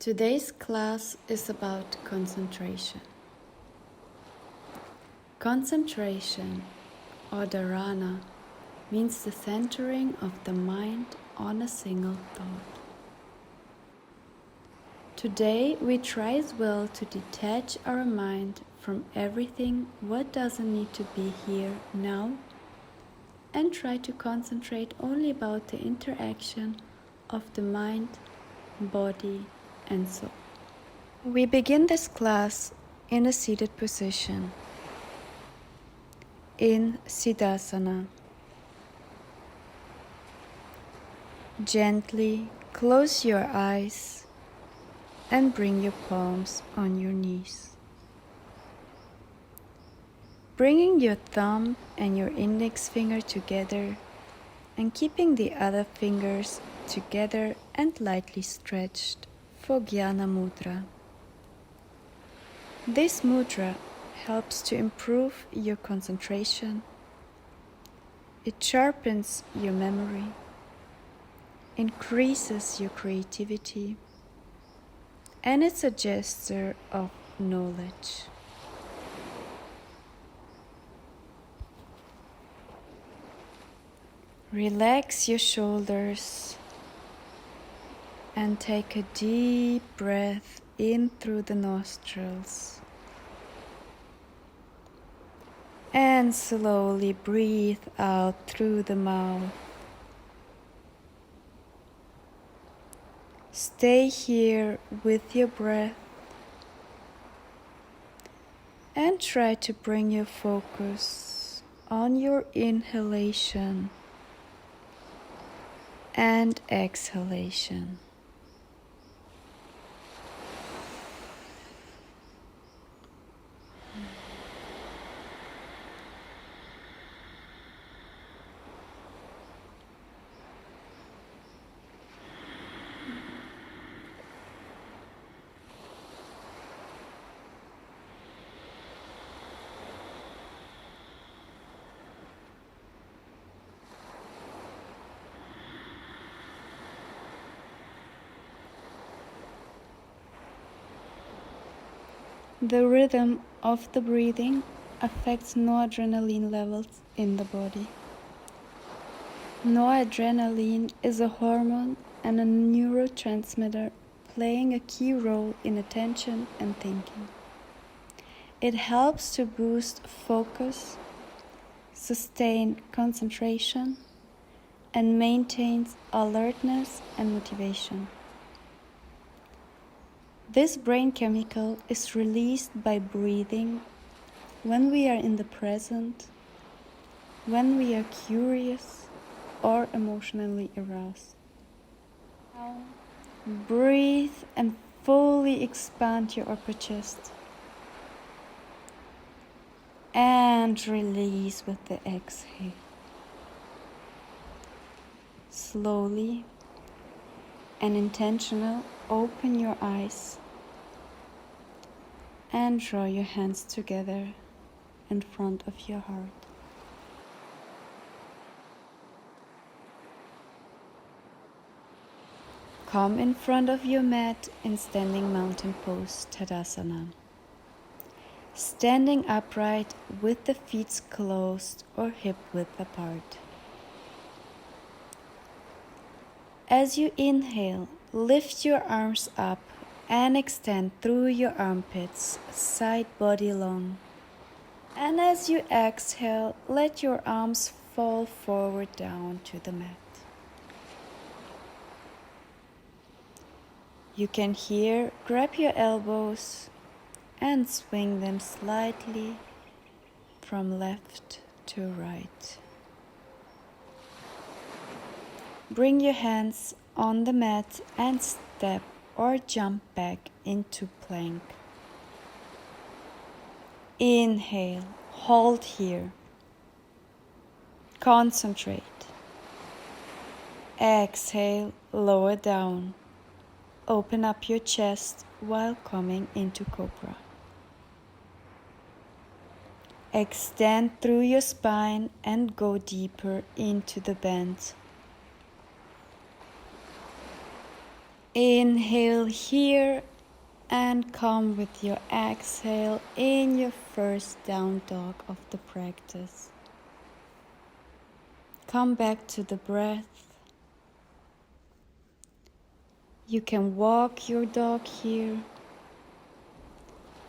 Today's class is about concentration. Concentration, or dharana, means the centering of the mind on a single thought. Today we try as well to detach our mind from everything what doesn't need to be here now and try to concentrate only about the interaction of the mind, body and soul. We begin this class in a seated position, in Siddhasana. Gently close your eyes and bring your palms on your knees. Bringing your thumb and your index finger together and keeping the other fingers together and lightly stretched for Jnana Mudra. This mudra helps to improve your concentration. It sharpens your memory, increases your creativity, and it's a gesture of knowledge. Relax your shoulders and take a deep breath in through the nostrils. And slowly breathe out through the mouth. Stay here with your breath and try to bring your focus on your inhalation and exhalation. The rhythm of the breathing affects noradrenaline levels in the body. Noradrenaline is a hormone and a neurotransmitter playing a key role in attention and thinking. It helps to boost focus, sustain concentration, and maintains alertness and motivation. This brain chemical is released by breathing when we are in the present, when we are curious or emotionally aroused. Now, breathe and fully expand your upper chest. And release with the exhale. Slowly and intentional, open your eyes and draw your hands together in front of your heart. Come in front of your mat in standing mountain pose, Tadasana. Standing upright with the feet closed or hip width apart. As you inhale, lift your arms up and extend through your armpits, side body long. And as you exhale, let your arms fall forward down to the mat. You can here grab your elbows and swing them slightly from left to right. Bring your hands on the mat and step or jump back into plank. Inhale, hold here. Concentrate. Exhale, lower down. Open up your chest while coming into cobra. Extend through your spine and go deeper into the bend. Inhale here and come with your exhale in your first down dog of the practice. Come back to the breath. You can walk your dog here.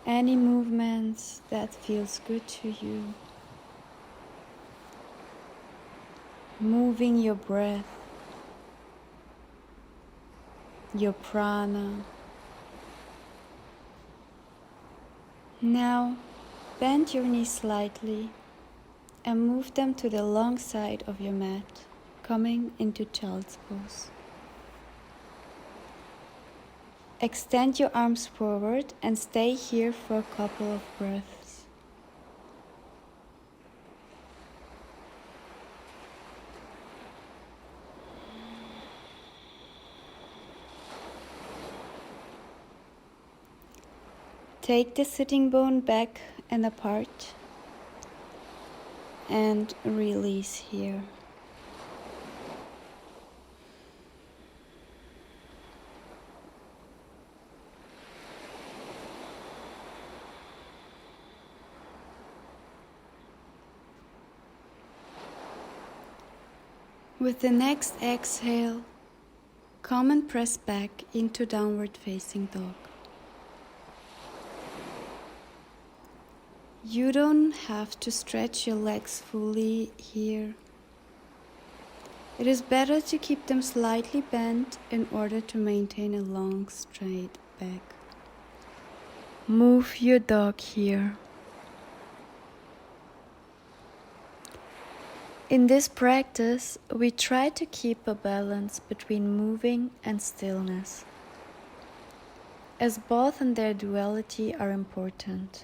Any movements that feels good to you. Moving your breath, your prana. Now bend your knees slightly and move them to the long side of your mat, coming into child's pose. Extend your arms forward and stay here for a couple of breaths. Take the sitting bone back and apart and release here. With the next exhale, come and press back into downward facing dog. You don't have to stretch your legs fully here. It is better to keep them slightly bent in order to maintain a long, straight back. Move your dog here. In this practice, we try to keep a balance between moving and stillness, as both in their duality are important.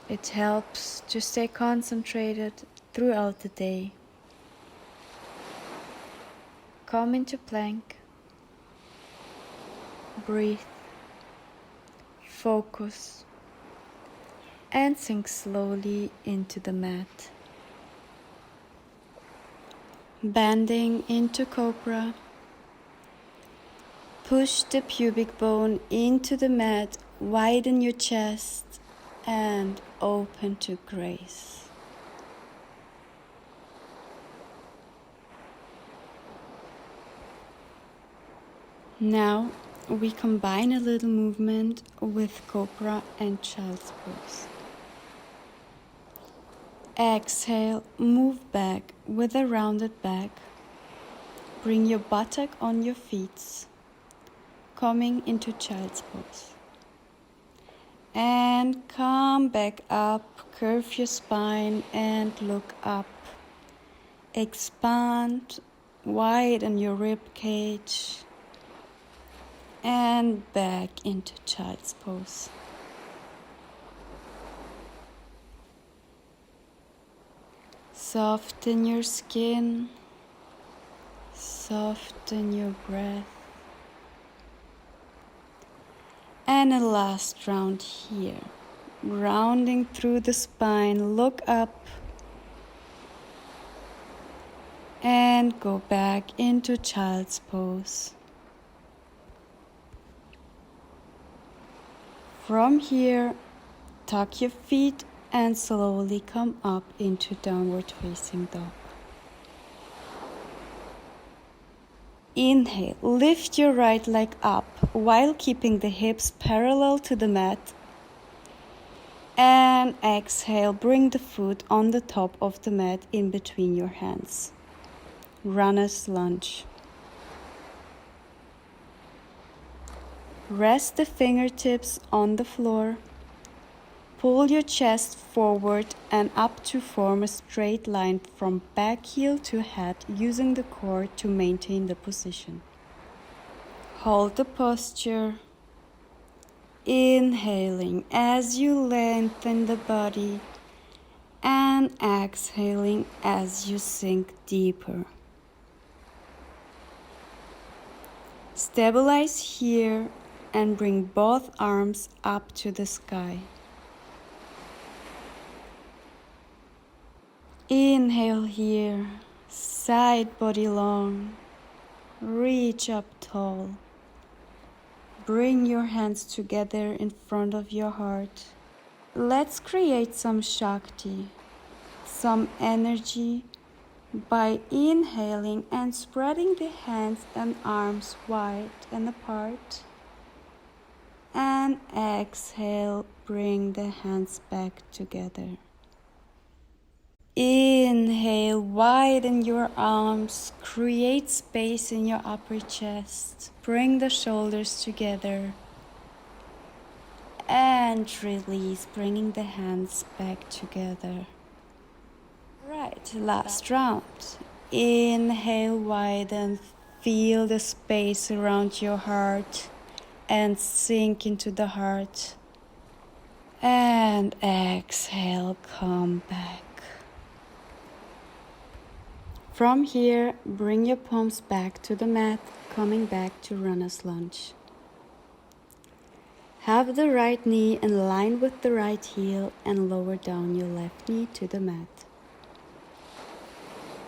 It helps to stay concentrated throughout the day. Come into plank. Breathe. Focus. And sink slowly into the mat. Bending into cobra. Push the pubic bone into the mat, widen your chest and open to grace. Now we combine a little movement with cobra and child's pose. Exhale, move back with a rounded back. Bring your buttock on your feet, coming into child's pose. And come back up, curve your spine and look up. Expand, widen your rib cage. And back into child's pose. Soften your skin, soften your breath. And a last round here. Rounding through the spine, look up. And go back into child's pose. From here, tuck your feet and slowly come up into downward facing dog. Inhale, lift your right leg up while keeping the hips parallel to the mat. And exhale, bring the foot on the top of the mat in between your hands. Runner's lunge. Rest the fingertips on the floor. Pull your chest forward and up to form a straight line from back heel to head using the core to maintain the position. Hold the posture. Inhaling as you lengthen the body and exhaling as you sink deeper. Stabilize here and bring both arms up to the sky. Inhale here, Side body long. Reach up tall. Bring your hands together in front of your heart. Let's create some Shakti, some energy by inhaling and spreading the hands and arms wide and apart. And exhale, bring the hands back together. Inhale, widen your arms, create space in your upper chest. Bring the shoulders together. And release, bringing the hands back together. Right, last round. Inhale, widen, feel the space around your heart and sink into the heart. And exhale, come back. From here, bring your palms back to the mat, coming back to runner's lunge. Have the right knee in line with the right heel and lower down your left knee to the mat.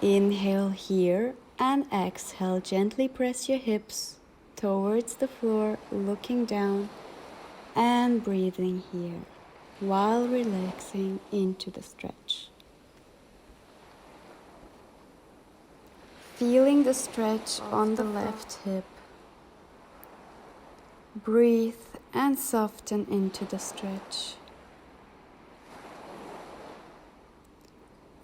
Inhale here and exhale, gently press your hips towards the floor, looking down and breathing here while relaxing into the stretch. Feeling the stretch on the left hip. Breathe and soften into the stretch.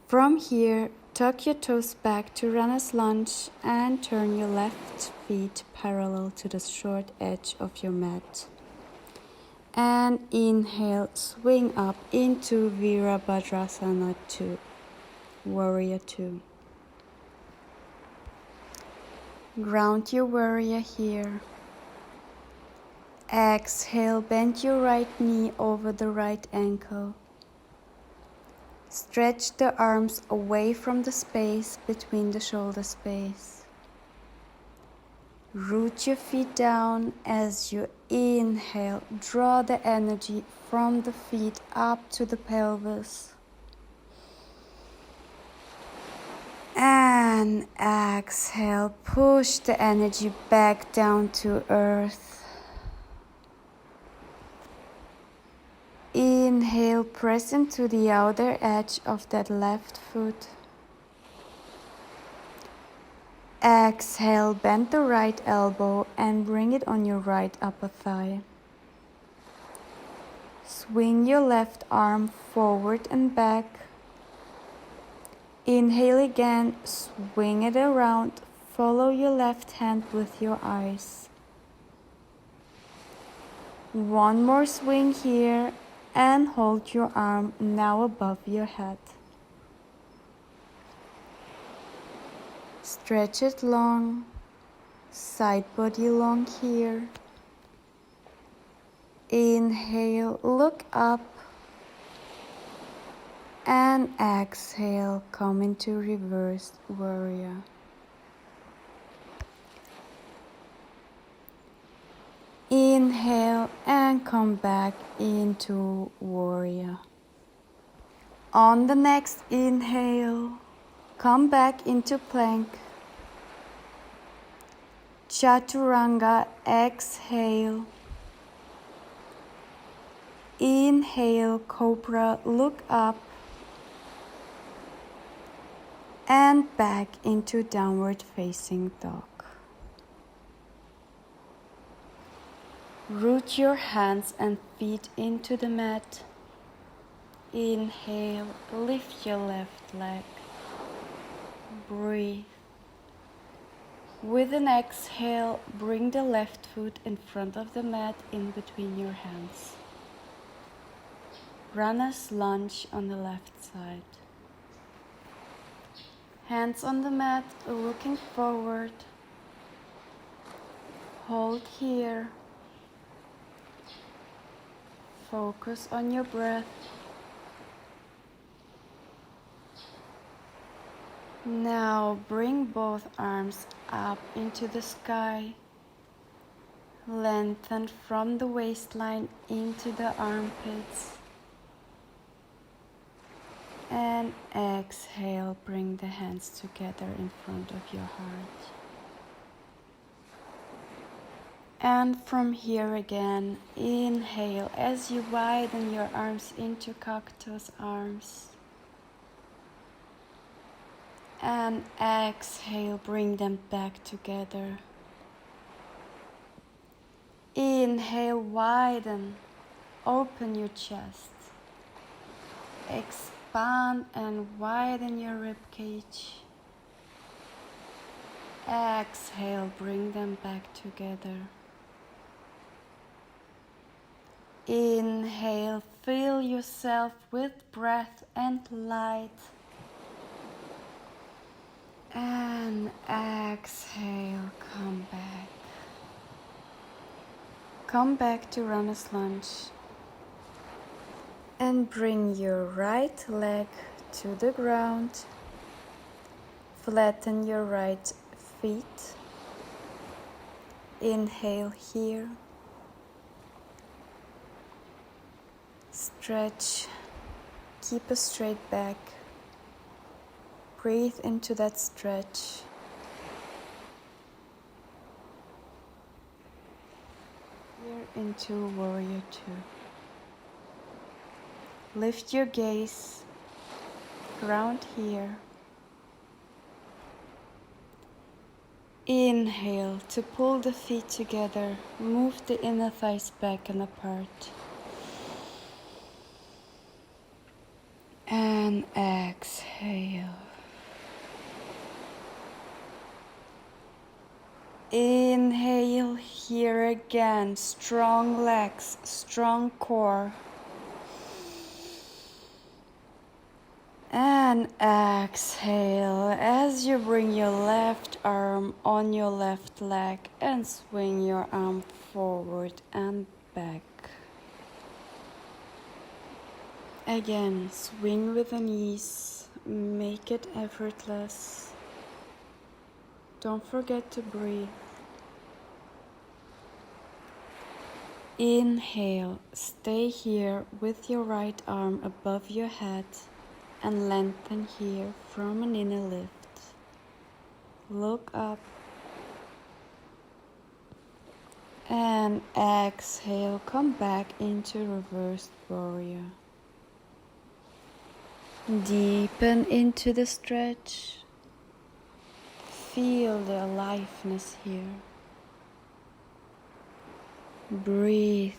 From here, tuck your toes back to runner's lunge and turn your left feet parallel to the short edge of your mat. And inhale, swing up into Virabhadrasana 2, Warrior 2. Ground your warrior here. Exhale, bend your right knee over the right ankle. Stretch the arms away from the space between the shoulder space. Root your feet down as you inhale. Draw the energy from the feet up to the pelvis. And exhale, push the energy back down to earth. Inhale, press into the outer edge of that left foot. Exhale, bend the right elbow and bring it on your right upper thigh. Swing your left arm forward and back. Inhale again, swing it around, follow your left hand with your eyes. One more swing here and hold your arm now above your head. Stretch it long, side body long here. Inhale, look up. And exhale, come into reversed warrior. Inhale and come back into warrior. On the next inhale, come back into plank. Chaturanga, exhale. Inhale, cobra, look up. And back into downward facing dog. Root your hands and feet into the mat. Inhale, lift your left leg. Breathe. With an exhale, bring the left foot in front of the mat in between your hands. Runner's lunge on the left side. Hands on the mat, looking forward. Hold here. Focus on your breath. Now bring both arms up into the sky. Lengthen from the waistline into the armpits. And exhale, bring the hands together in front of your heart. And from here again, inhale as you widen your arms into cactus arms. And exhale, bring them back together. Inhale, widen, open your chest. Expand and widen your rib cage. Exhale, bring them back together. Inhale, fill yourself with breath and light. And exhale, come back. Come back to runner's lunge. And bring your right leg to the ground. Flatten your right feet. Inhale here. Stretch. Keep a straight back. Breathe into that stretch. Here into warrior two. Lift your gaze, ground here. Inhale to pull the feet together, move the inner thighs back and apart. And exhale. Inhale here again, strong legs, strong core. And exhale as you bring your left arm on your left leg and swing your arm forward and back. Again, swing with an ease, make it effortless. Don't forget to breathe. Inhale, stay here with your right arm above your head. And lengthen here from an inner lift. Look up. And exhale, come back into reversed warrior. Deepen into the stretch. Feel the aliveness here. Breathe.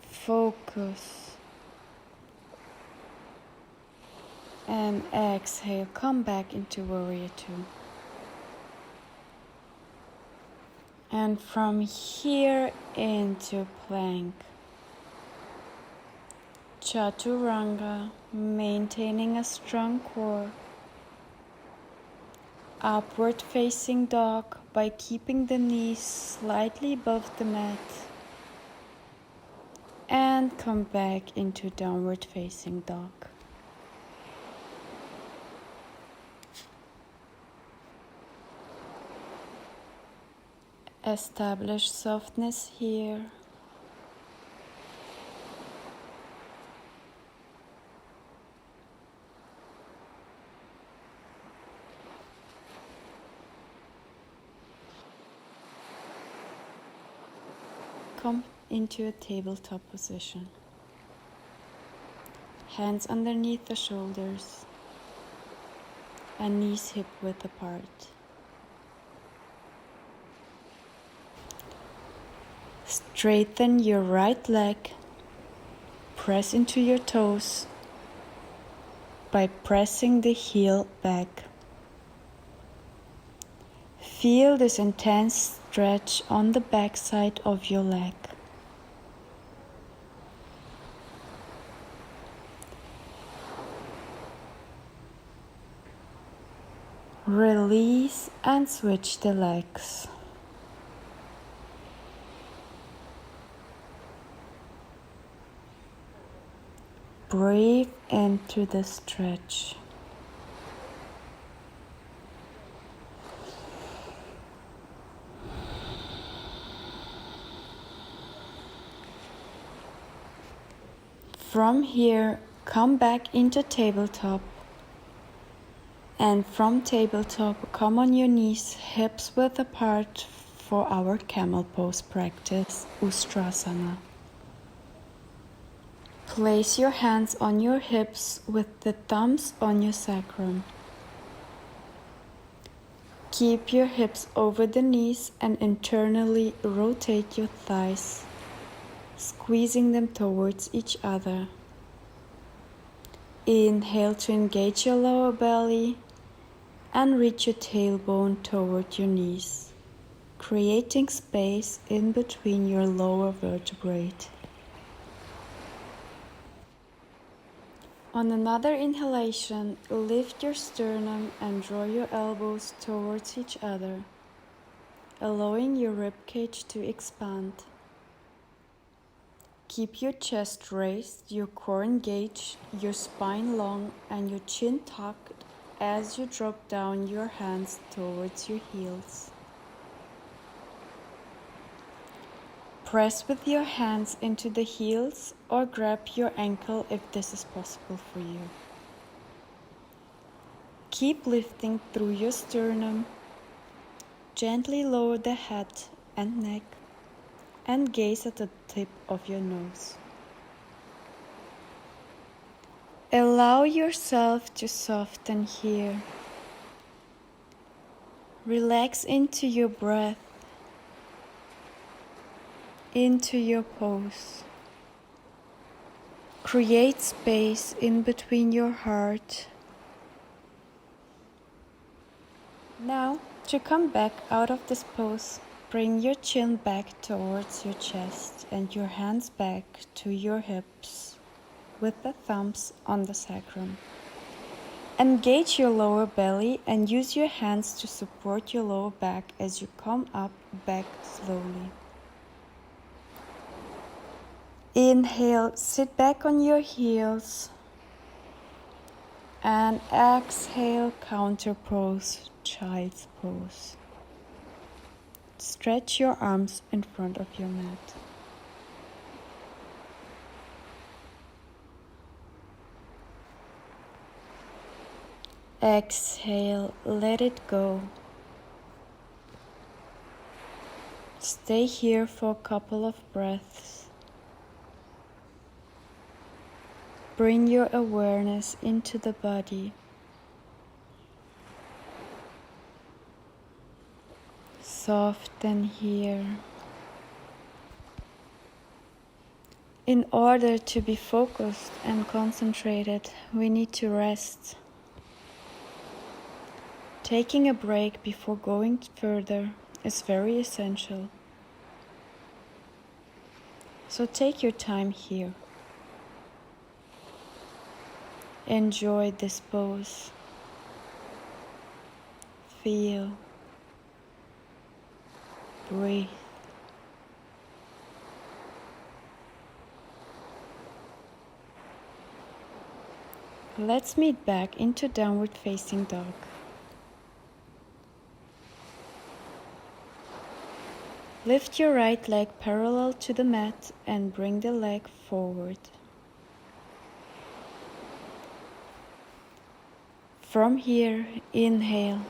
Focus. And exhale, come back into warrior two. And from here into plank. Chaturanga, maintaining a strong core. Upward facing dog by keeping the knees slightly above the mat. And come back into downward facing dog. Establish softness here. Come into a tabletop position. Hands underneath the shoulders and knees hip width apart. Straighten your right leg. Press into your toes by pressing the heel back. Feel this intense stretch on the back side of your leg. Release and switch the legs. Breathe into the stretch. From here, Come back into tabletop. And from tabletop, come on your knees, hips width apart for our camel pose practice, Ustrasana. Place your hands on your hips with the thumbs on your sacrum. Keep your hips over the knees and internally rotate your thighs, squeezing them towards each other. Inhale to engage your lower belly and reach your tailbone toward your knees, creating space in between your lower vertebrae. On another inhalation, lift your sternum and draw your elbows towards each other, allowing your ribcage to expand. Keep your chest raised, your core engaged, your spine long, and your chin tucked as you drop down your hands towards your heels. Press with your hands into the heels or grab your ankle if this is possible for you. Keep lifting through your sternum. Gently lower the head and neck and gaze at the tip of your nose. Allow yourself to soften here. Relax into your breath, into your pose. Create space in between your heart. Now, to come back out of this pose, bring your chin back towards your chest and your hands back to your hips with the thumbs on the sacrum. Engage your lower belly and use your hands to support your lower back as you come up back slowly. Inhale, sit back on your heels. And exhale, counter pose, child's pose. Stretch your arms in front of your mat. Exhale, let it go. Stay here for a couple of breaths. Bring your awareness into the body. Soften here. In order to be focused and concentrated, we need to rest. Taking a break before going further is very essential. So take your time here. Enjoy this pose. Feel. Breathe. Let's meet back into downward facing dog. Lift your right leg parallel to the mat and bring the leg forward. From here, inhale,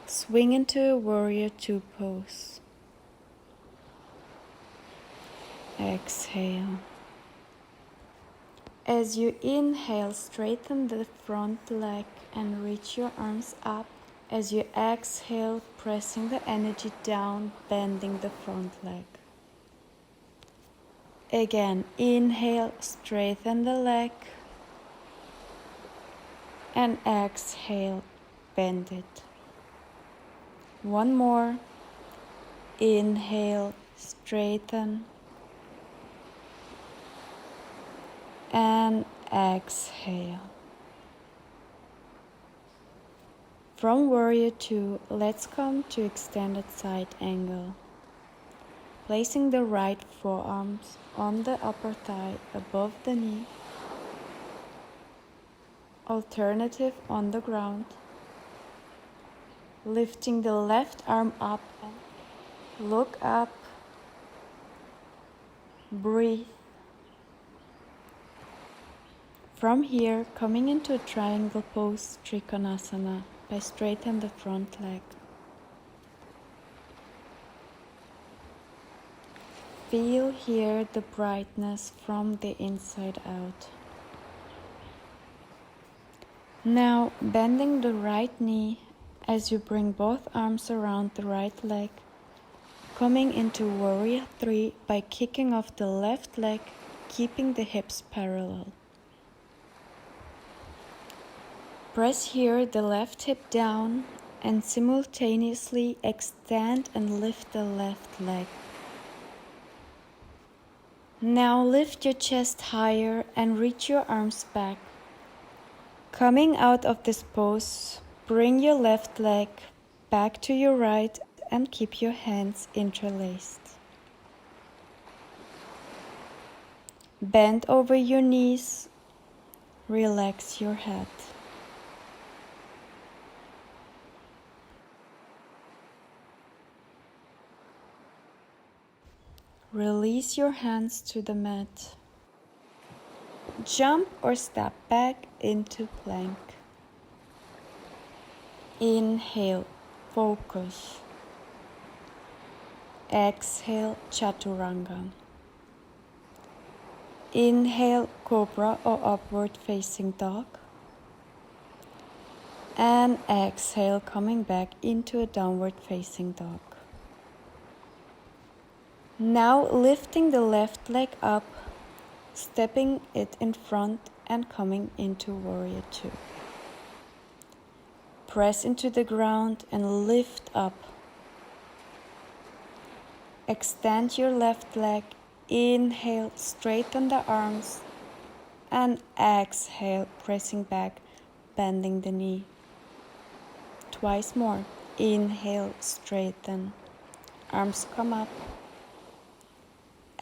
swing into a warrior two pose. Exhale. As you inhale, straighten the front leg and reach your arms up. As you exhale, pressing the energy down, bending the front leg. Again, inhale, straighten the leg. And exhale, bend it. One more. Inhale, straighten. And exhale. From warrior two, let's come to extended side angle. Placing the right forearms on the upper thigh above the knee. Alternative on the ground. Lifting the left arm up and look up. Breathe. From here, coming into a triangle pose, Trikonasana, by straighten the front leg. Feel here the brightness from the inside out. Now, bending the right knee as you bring both arms around the right leg, coming into Warrior 3 by kicking off the left leg, keeping the hips parallel. Press here the left hip down and simultaneously extend and lift the left leg. Now lift your chest higher and reach your arms back. Coming out of this pose, bring your left leg back to your right and keep your hands interlaced. Bend over your knees, relax your head. Release your hands to the mat. Jump or step back into plank. Inhale, focus. Exhale, chaturanga. Inhale, cobra or upward facing dog. And exhale, coming back into a downward facing dog. Now lifting the left leg up, stepping it in front and coming into Warrior 2. Press into the ground and lift up. Extend your left leg, inhale, straighten the arms, and exhale, pressing back, bending the knee. Twice more. Inhale, straighten, arms come up.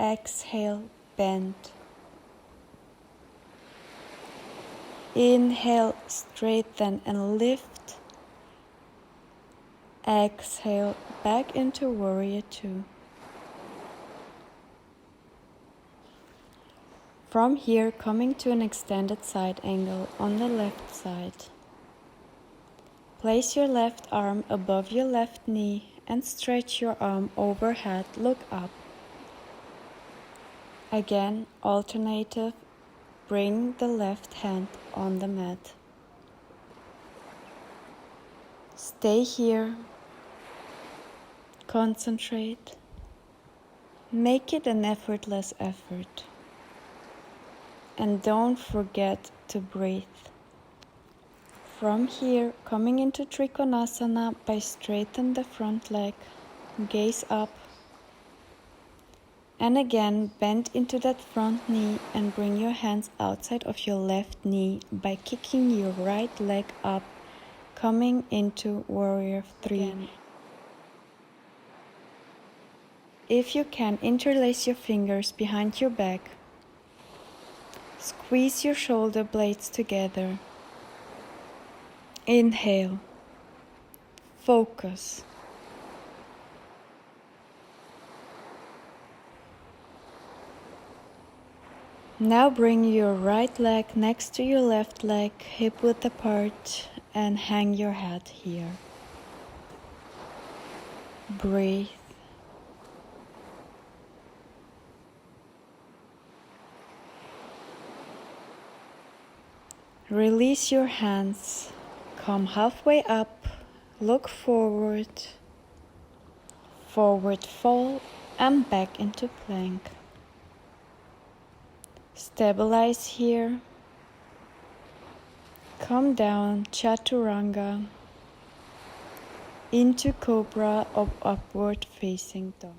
Exhale, bend. Inhale, straighten and lift. Exhale, back into Warrior 2. From here, coming to an extended side angle on the left side. Place your left arm above your left knee and stretch your arm overhead, look up. Again, alternative, bring the left hand on the mat. Stay here, concentrate, make it an effortless effort. And don't forget to breathe. From here, coming into Trikonasana by straighten the front leg, gaze up. And again, bend into that front knee and bring your hands outside of your left knee by kicking your right leg up, coming into Warrior 3. Again. If you can, interlace your fingers behind your back. Squeeze your shoulder blades together. Inhale. Focus. Now bring your right leg next to your left leg, hip width apart, and hang your head here. Breathe. Release your hands. Come halfway up, look forward, forward fold, and back into plank. Stabilize here. Come down, chaturanga, into cobra or upward facing dog.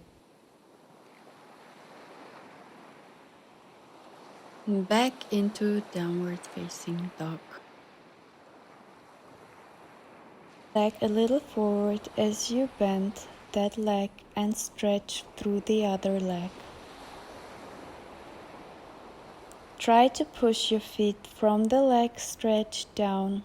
Back into downward facing dog. Leg a little forward as you bend that leg and stretch through the other leg. Try to push your feet from the leg stretch down.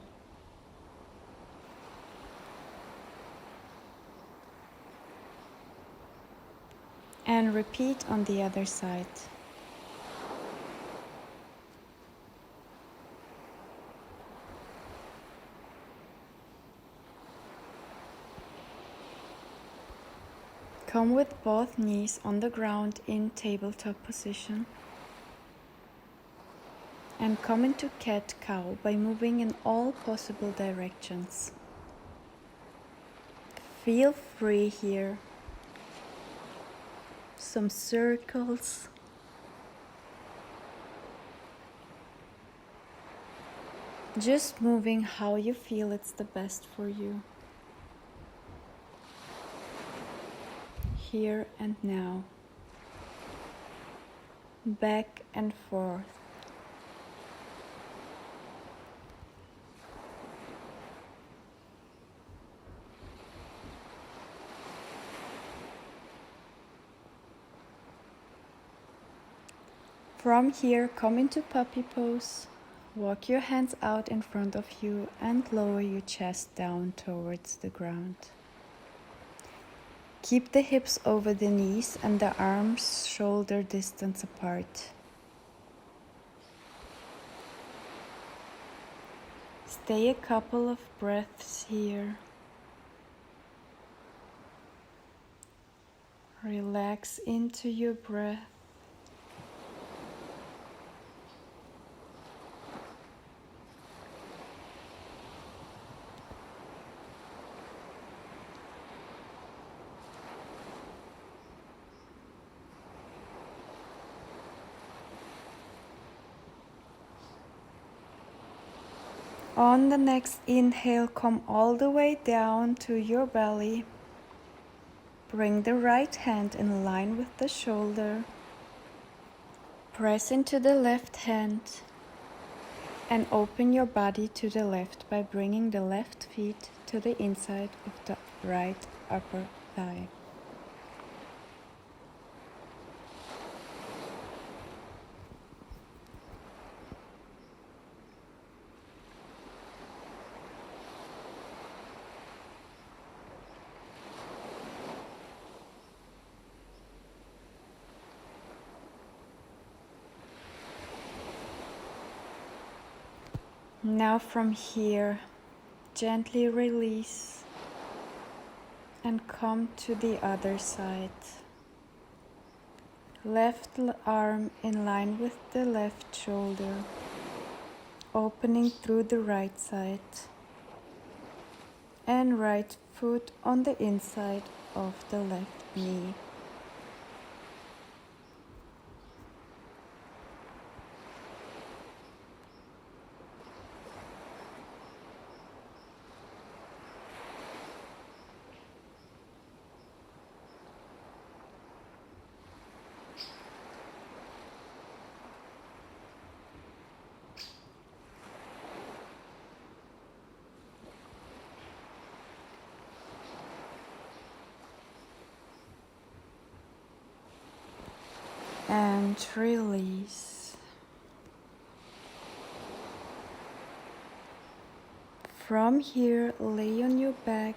And repeat on the other side. Come with both knees on the ground in tabletop position. And come into cat-cow by moving in all possible directions. Feel free here. Some circles. Just moving how you feel it's the best for you. Here and now. Back and forth. From here, come into puppy pose. Walk your hands out in front of you and lower your chest down towards the ground. Keep the hips over the knees and the arms shoulder distance apart. Stay a couple of breaths here. Relax into your breath. On the next inhale, come all the way down to your belly. Bring the right hand in line with the shoulder. Press into the left hand and open your body to the left by bringing the left feet to the inside of the right upper thigh. Now from here, gently release and come to the other side. Left arm in line with the left shoulder, opening through the right side, and right foot on the inside of the left knee. And release. From here, lay on your back.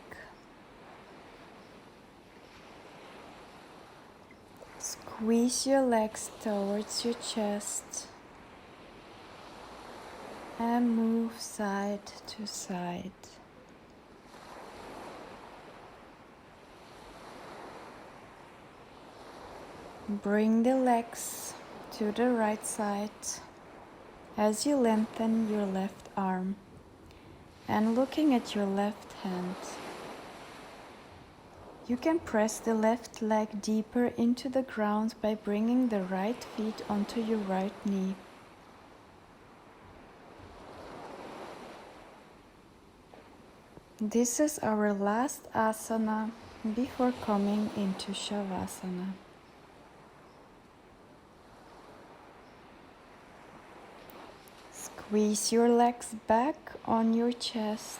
Squeeze your legs towards your chest and move side to side. Bring the legs to the right side as you lengthen your left arm and looking at your left hand. You can press the left leg deeper into the ground by bringing the right feet onto your right knee. This is our last asana before coming into Savasana. Squeeze your legs back on your chest.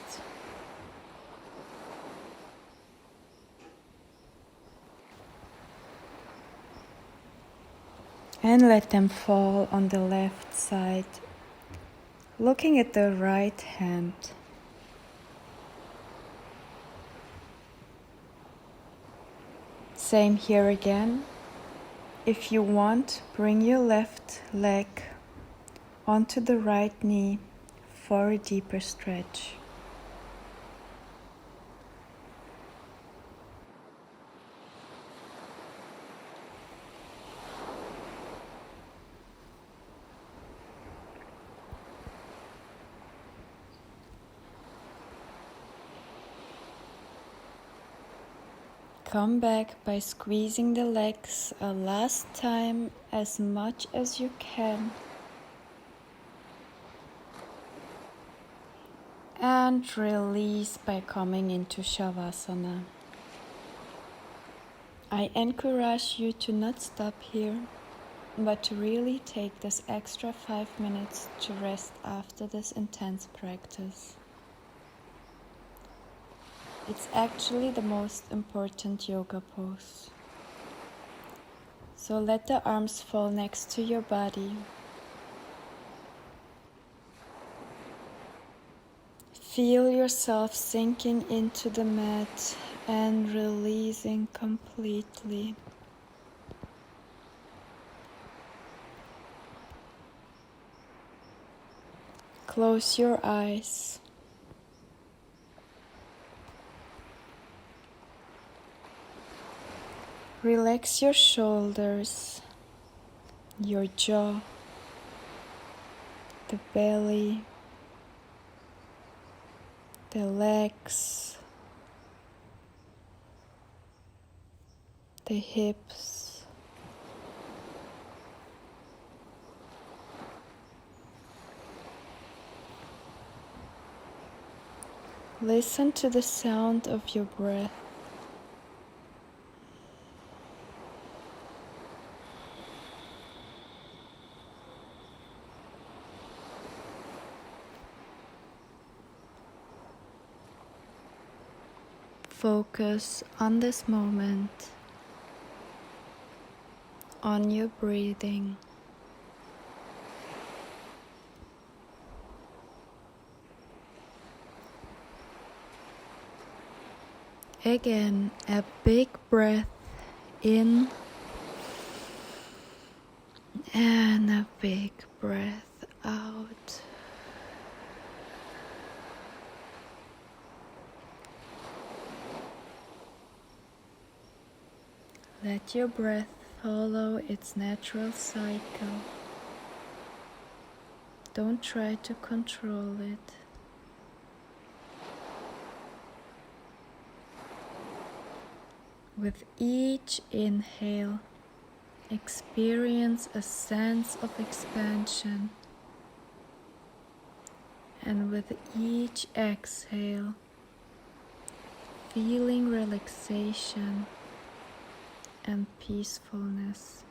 And let them fall on the left side, looking at the right hand. Same here again. If you want, bring your left leg onto the right knee for a deeper stretch. Come back by squeezing the legs a last time as much as you can. And release by coming into Savasana. I encourage you to not stop here, but to really take this extra 5 minutes to rest after this intense practice. It's actually the most important yoga pose. So let the arms fall next to your body. Feel yourself sinking into the mat and releasing completely. Close your eyes. Relax your shoulders, your jaw, the belly, the legs, the hips. Listen to the sound of your breath. Focus on this moment, on your breathing. Again, a big breath in and a big breath out. Let your breath follow its natural cycle. Don't try to control it. With each inhale, experience a sense of expansion. And with each exhale, feeling relaxation and peacefulness.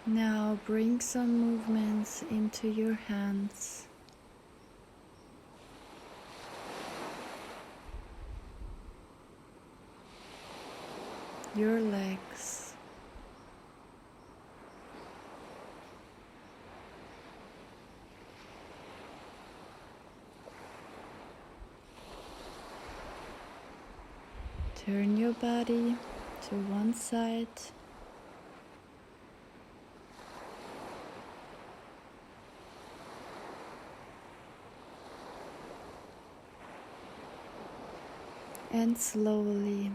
Now bring some movements into your hands. Your legs. Turn your body to one side. And slowly,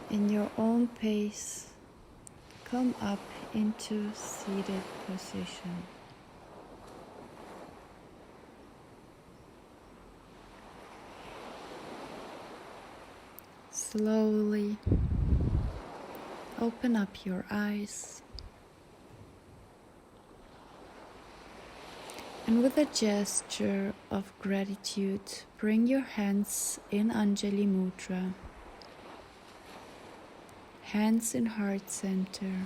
in your own pace, come up into seated position. Slowly open up your eyes. And with a gesture of gratitude, bring your hands in Anjali Mudra. Hands in heart center.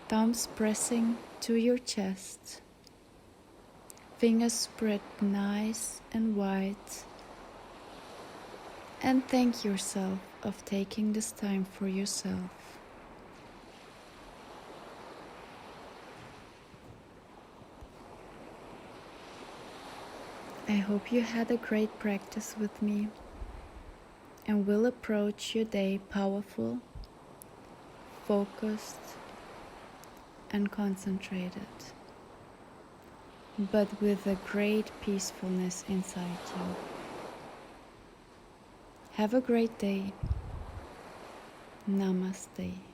Thumbs pressing to your chest. Fingers spread nice and wide. And thank yourself of taking this time for yourself. I hope you had a great practice with me and will approach your day powerful, focused, and concentrated. but with a great peacefulness inside you. Have a great day. Namaste.